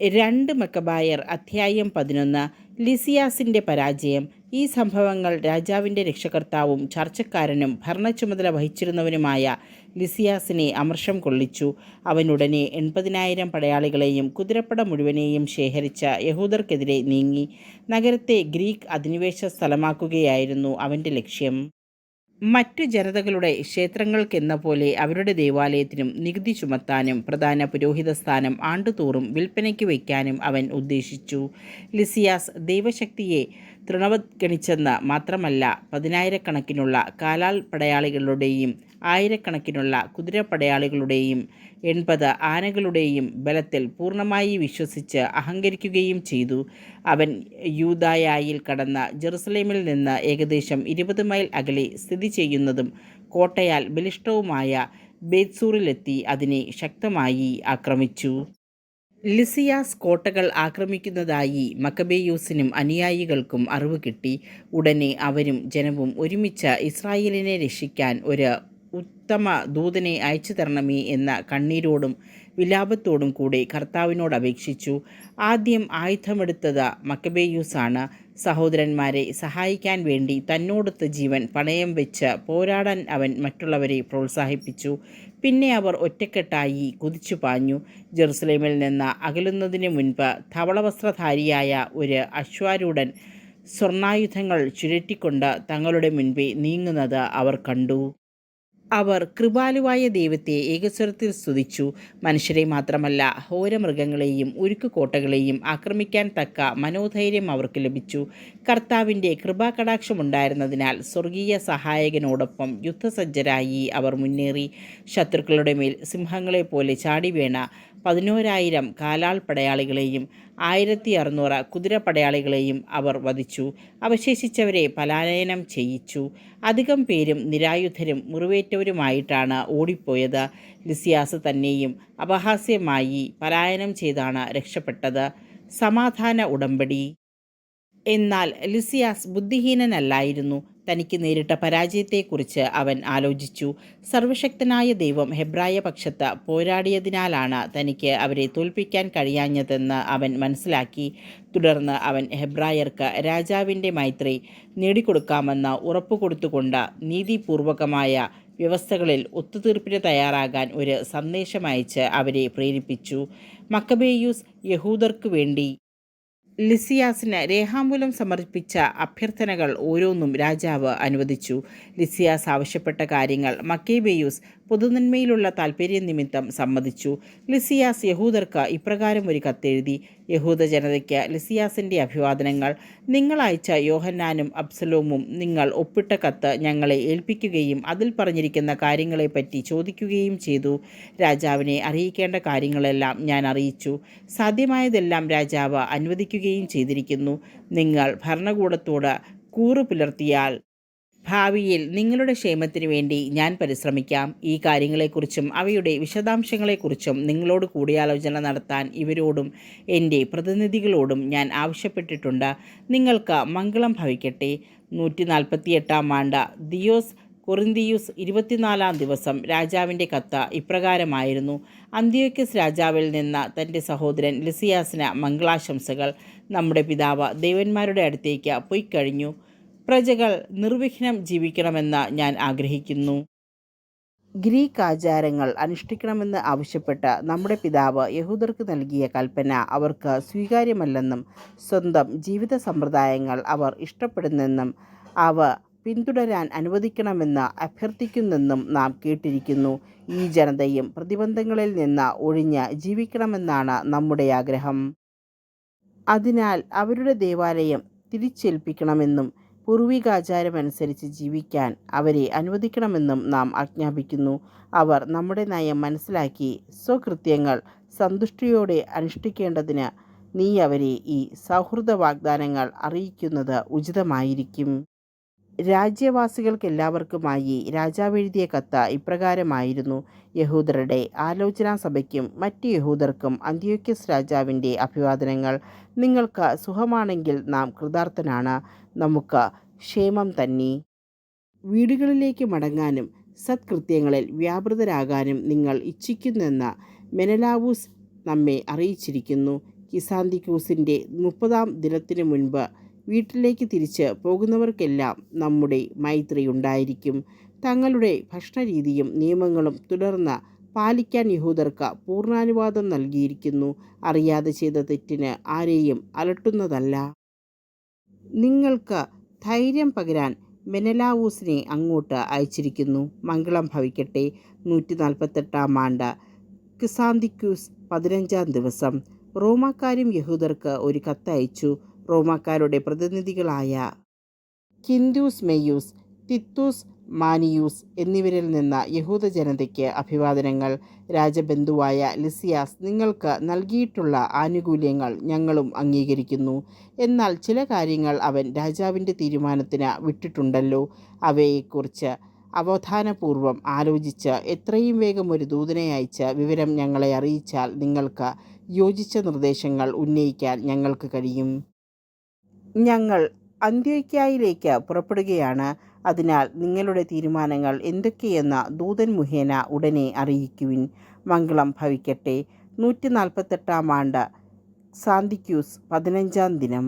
രണ്ട് മക്കബായർ അധ്യായം 11. ലിസിയാസിൻ്റെ പരാജയം. ഈ സംഭവങ്ങൾ രാജാവിൻ്റെ രക്ഷകർത്താവും ചർച്ചക്കാരനും ഭരണച്ചുമതല വഹിച്ചിരുന്നവനുമായ ലിസിയാസിനെ അമർഷം കൊള്ളിച്ചു. അവനുടനെ 80,000 പടയാളികളെയും കുതിരപ്പട മുഴുവനെയും ശേഖരിച്ച യഹൂദർക്കെതിരെ നീങ്ങി. നഗരത്തെ ഗ്രീക്ക് അധിനിവേശ സ്ഥലമാക്കുകയായിരുന്നു അവൻ്റെ ലക്ഷ്യം. മറ്റു ജനതകളുടെ ക്ഷേത്രങ്ങൾക്കെന്ന പോലെ അവരുടെ ദേവാലയത്തിനും നികുതി ചുമത്താനും പ്രധാന പുരോഹിത സ്ഥാനം ആണ്ടുതോറും വിൽപ്പനയ്ക്ക് വയ്ക്കാനും അവൻ ഉദ്ദേശിച്ചു. ലിസിയാസ് ദൈവശക്തിയെ തൃണവത്ഗണിച്ചെന്ന് മാത്രമല്ല, 10,000-കണക്കിനുള്ള കാലാൾ പടയാളികളുടെയും 1000-കണക്കിനുള്ള കുതിരപ്പടയാളികളുടെയും 80 ആനകളുടെയും ബലത്തിൽ പൂർണ്ണമായി വിശ്വസിച്ച് അഹങ്കരിക്കുകയും ചെയ്തു. അവൻ യൂദായയിൽ കടന്ന് ജെറുസലേമിൽ നിന്ന് ഏകദേശം 20 മൈൽ അകലെ സ്ഥിതി ചെയ്യുന്നതും കോട്ടയാൽ ബലിഷ്ഠവുമായ ബേത്സൂറിലെത്തി അതിനെ ശക്തമായി ആക്രമിച്ചു. ലിസിയാസ് കോട്ടകൾ ആക്രമിക്കുന്നതായി മക്കബേയൂസിനും അനുയായികൾക്കും അറിവ് കിട്ടി. ഉടനെ അവരും ജനവും ഒരുമിച്ച് ഇസ്രായേലിനെ രക്ഷിക്കാൻ ഒരു ഉത്തമ ദൂതനെ അയച്ചു തരണമേ എന്ന കണ്ണീരോടും വിലാപത്തോടും കൂടെ കർത്താവിനോട് അപേക്ഷിച്ചു. ആദ്യം ആയുധമെടുത്തത് മക്കബേയൂസാണ്. സഹോദരന്മാരെ സഹായിക്കാൻ വേണ്ടി തന്നോടൊത്ത് ജീവൻ പണയം വെച്ച് പോരാടാൻ അവൻ മറ്റുള്ളവരെ പ്രോത്സാഹിപ്പിച്ചു. പിന്നെ അവർ ഒറ്റക്കെട്ടായി കുതിച്ചു പാഞ്ഞു. ജെറുസലേമിൽ നിന്ന് അകലുന്നതിന് മുൻപ് ധവളവസ്ത്രധാരിയായ ഒരു അശ്വാരൂഢൻ സ്വർണ്ണായുധങ്ങൾ ചുഴറ്റിക്കൊണ്ട് തങ്ങളുടെ മുൻപേ നീങ്ങുന്നത് അവർ കണ്ടു. അവർ കൃപാലുവായ ദൈവത്തെ ഏകസ്വരത്തിൽ സ്തുതിച്ചു. മനുഷ്യരെ മാത്രമല്ല, ഘോരമൃഗങ്ങളെയും ഉരുക്കുകോട്ടകളെയും ആക്രമിക്കാൻ തക്ക മനോധൈര്യം അവർക്ക് ലഭിച്ചു. കർത്താവിൻ്റെ കൃപാകടാക്ഷമുണ്ടായിരുന്നതിനാൽ സ്വർഗീയ സഹായകനോടൊപ്പം യുദ്ധസജ്ജരായി അവർ മുന്നേറി. ശത്രുക്കളുടെ മേൽ സിംഹങ്ങളെപ്പോലെ ചാടിവീണ 11,000 കാലാൾ പടയാളികളെയും 1,600 കുതിരപ്പടയാളികളെയും അവർ വധിച്ചു. അവശേഷിച്ചവരെ പലായനം ചെയ്യിച്ചു. അധികം പേരും നിരായുധരും മുറിവേറ്റവരുമായിട്ടാണ് ഓടിപ്പോയത്. ലിസിയാസ് തന്നെയും അപഹാസ്യമായി പലായനം ചെയ്താണ് രക്ഷപ്പെട്ടത്. സമാധാന ഉടമ്പടി. എന്നാൽ ലിസിയാസ് ബുദ്ധിഹീനനല്ലായിരുന്നു. തനിക്ക് നേരിട്ട പരാജയത്തെക്കുറിച്ച് അവൻ ആലോചിച്ചു. സർവശക്തനായ ദൈവം ഹെബ്രായ പക്ഷത്ത് പോരാടിയതിനാലാണ് തനിക്ക് അവരെ തോൽപ്പിക്കാൻ കഴിയാഞ്ഞതെന്ന് അവൻ മനസ്സിലാക്കി. തുടർന്ന് അവൻ ഹെബ്രായർക്ക് രാജാവിൻ്റെ മൈത്രി നേടിക്കൊടുക്കാമെന്ന് ഉറപ്പുകൊടുത്തുകൊണ്ട് നീതിപൂർവകമായ വ്യവസ്ഥകളിൽ ഒത്തുതീർപ്പിന് തയ്യാറാകാൻ ഒരു സന്ദേശമയച്ച് അവരെ പ്രേരിപ്പിച്ചു. മക്കബേയൂസ് യഹൂദർക്കു വേണ്ടി ലിസിയാസിന് രേഖാമൂലം സമർപ്പിച്ച അഭ്യർത്ഥനകൾ ഓരോന്നും രാജാവ് അനുവദിച്ചു. ലിസിയാസ് ആവശ്യപ്പെട്ട കാര്യങ്ങൾ മക്കബേയൂസ് പൊതുനന്മയിലുള്ള താൽപ്പര്യനിമിത്തം സമ്മതിച്ചു. ലിസിയാസ് യഹൂദർക്ക് ഇപ്രകാരം ഒരു കത്തെഴുതി. യഹൂദ ജനതയ്ക്ക് ലിസിയാസിൻ്റെ അഭിവാദനങ്ങൾ. നിങ്ങൾ അയച്ച യോഹന്നാനും അബ്സലോമും നിങ്ങൾ ഒപ്പിട്ട കത്ത് ഞങ്ങളെ ഏൽപ്പിക്കുകയും അതിൽ പറഞ്ഞിരിക്കുന്ന കാര്യങ്ങളെപ്പറ്റി ചോദിക്കുകയും ചെയ്തു. രാജാവിനെ അറിയിക്കേണ്ട കാര്യങ്ങളെല്ലാം ഞാൻ അറിയിച്ചു. സാധ്യമായതെല്ലാം രാജാവ് അനുവദിക്കുകയും ചെയ്തിരിക്കുന്നു. നിങ്ങൾ ഭരണകൂടത്തോട് കൂറു പുലർത്തിയാൽ ഭാവിയിൽ നിങ്ങളുടെ ക്ഷേമത്തിനു വേണ്ടി ഞാൻ പരിശ്രമിക്കാം. ഈ കാര്യങ്ങളെക്കുറിച്ചും അവയുടെ വിശദാംശങ്ങളെക്കുറിച്ചും നിങ്ങളോട് കൂടിയാലോചന നടത്താൻ ഇവരോടും എൻ്റെ പ്രതിനിധികളോടും ഞാൻ ആവശ്യപ്പെട്ടിട്ടുണ്ട്. നിങ്ങൾക്ക് മംഗളം ഭവിക്കട്ടെ. 148-ാം ആണ്ട് ദിയോസ് കൊറിന്തിയൂസ് 24-ാം ദിവസം രാജാവിൻ്റെ കത്ത് ഇപ്രകാരമായിരുന്നു. അന്ത്യോക്യസ് രാജാവിൽ നിന്ന് തൻ്റെ സഹോദരൻ ലിസിയാസിന് മംഗളാശംസകൾ. നമ്മുടെ പിതാവ് ദേവന്മാരുടെ അടുത്തേക്ക് പോയിക്കഴിഞ്ഞു. പ്രജകൾ നിർവിഘ്നം ജീവിക്കണമെന്ന് ഞാൻ ആഗ്രഹിക്കുന്നു. ഗ്രീക്ക് ആചാരങ്ങൾ അനുഷ്ഠിക്കണമെന്ന് ആവശ്യപ്പെട്ട് നമ്മുടെ പിതാവ് യഹൂദർക്ക് നൽകിയ കൽപ്പന അവർക്ക് സ്വീകാര്യമല്ലെന്നും സ്വന്തം ജീവിത സമ്പ്രദായങ്ങൾ അവർ ഇഷ്ടപ്പെടുന്നെന്നും അവ പിന്തുടരാൻ അനുവദിക്കണമെന്ന് അഭ്യർത്ഥിക്കുന്നെന്നും നാം കേട്ടിരിക്കുന്നു. ഈ ജനതയും പ്രതിബന്ധങ്ങളിൽ നിന്ന് ഒഴിഞ്ഞ് ജീവിക്കണമെന്നാണ് നമ്മുടെ ആഗ്രഹം. അതിനാൽ അവരുടെ ദേവാലയം തിരിച്ചേൽപ്പിക്കണമെന്നും പൂർവികാചാരമനുസരിച്ച് ജീവിക്കാൻ അവരെ അനുവദിക്കണമെന്നും നാം ആജ്ഞാപിക്കുന്നു. അവർ നമ്മുടെ നയം മനസ്സിലാക്കി സ്വകൃത്യങ്ങൾ സന്തുഷ്ടിയോടെ അനുഷ്ഠിക്കേണ്ടതിന് നീ അവരെ ഈ സൗഹൃദ വാഗ്ദാനങ്ങൾ അറിയിക്കുന്നത് ഉചിതമായിരിക്കും. രാജ്യവാസികൾക്കെല്ലാവർക്കുമായി രാജാവെഴുതിയ കത്ത് ഇപ്രകാരമായിരുന്നു. യഹൂദരുടെ ആലോചനാ സഭയ്ക്കും മറ്റ് യഹൂദർക്കും അന്ത്യോക്യസ് രാജാവിൻ്റെ അഭിവാദനങ്ങൾ. നിങ്ങൾക്ക് സുഖമാണെങ്കിൽ നാം കൃതാർത്ഥനാണ്. നമുക്ക് ക്ഷേമം തന്നെ. വീടുകളിലേക്ക് മടങ്ങാനും സത്കൃത്യങ്ങളിൽ വ്യാപൃതരാകാനും നിങ്ങൾ ഇച്ഛിക്കുന്നെന്ന് മെനലാവൂസ് നമ്മെ അറിയിച്ചിരിക്കുന്നു. കിസാന്തിക്കൂസിൻ്റെ 30-ാം ദിനത്തിനു മുൻപ് വീട്ടിലേക്ക് തിരിച്ച് പോകുന്നവർക്കെല്ലാം നമ്മുടെ മൈത്രി ഉണ്ടായിരിക്കും. തങ്ങളുടെ ഭക്ഷണരീതിയും നിയമങ്ങളും തുടർന്ന് പാലിക്കാൻ യഹൂദർക്ക് പൂർണ്ണാനുവാദം നൽകിയിരിക്കുന്നു. അറിയാതെ ചെയ്ത തെറ്റിന് ആരെയും അലട്ടുന്നതല്ല. നിങ്ങൾക്ക് ധൈര്യം പകരാൻ മെനലാവൂസിനെ അങ്ങോട്ട് അയച്ചിരിക്കുന്നു. മംഗളം ഭവിക്കട്ടെ. 148-ാം ആണ്ട് കിസാന്തിക്കൂസ് 15-ാം ദിവസം റോമാക്കാരും യഹൂദർക്ക് ഒരു കത്തയച്ചു. റോമാക്കാരുടെ പ്രതിനിധികളായ ക്വിന്റൂസ് മെയ്യൂസ്, തിത്തൂസ് മാനിയൂസ് എന്നിവരിൽ നിന്ന് യഹൂദ ജനതയ്ക്ക് അഭിവാദനങ്ങൾ. രാജബന്ധുവായ ലിസിയാസ് നിങ്ങൾക്ക് നൽകിയിട്ടുള്ള ആനുകൂല്യങ്ങൾ ഞങ്ങളും അംഗീകരിക്കുന്നു. എന്നാൽ ചില കാര്യങ്ങൾ അവൻ രാജാവിൻ്റെ തീരുമാനത്തിന് വിട്ടിട്ടുണ്ടല്ലോ. അവയെക്കുറിച്ച് അവധാനപൂർവം ആലോചിച്ച് എത്രയും വേഗം ഒരു ദൂതനെ അയച്ച് വിവരം ഞങ്ങളെ അറിയിച്ചാൽ നിങ്ങൾക്ക് യോജിച്ച നിർദ്ദേശങ്ങൾ ഉന്നയിക്കാൻ ഞങ്ങൾക്ക് കഴിയും. ഞങ്ങൾ അന്ത്യോക്യയിലേക്ക് പുറപ്പെടുകയാണ്. അതിനാൽ നിങ്ങളുടെ തീരുമാനങ്ങൾ എന്തൊക്കെയെന്ന് ദൂതൻ മുഖേന ഉടനെ അറിയിക്കുവിൻ. മംഗളം ഭവിക്കട്ടെ. 148-ാം ആണ്ട് ക്സാന്തിക്കൂസ് 15-ാം ദിനം.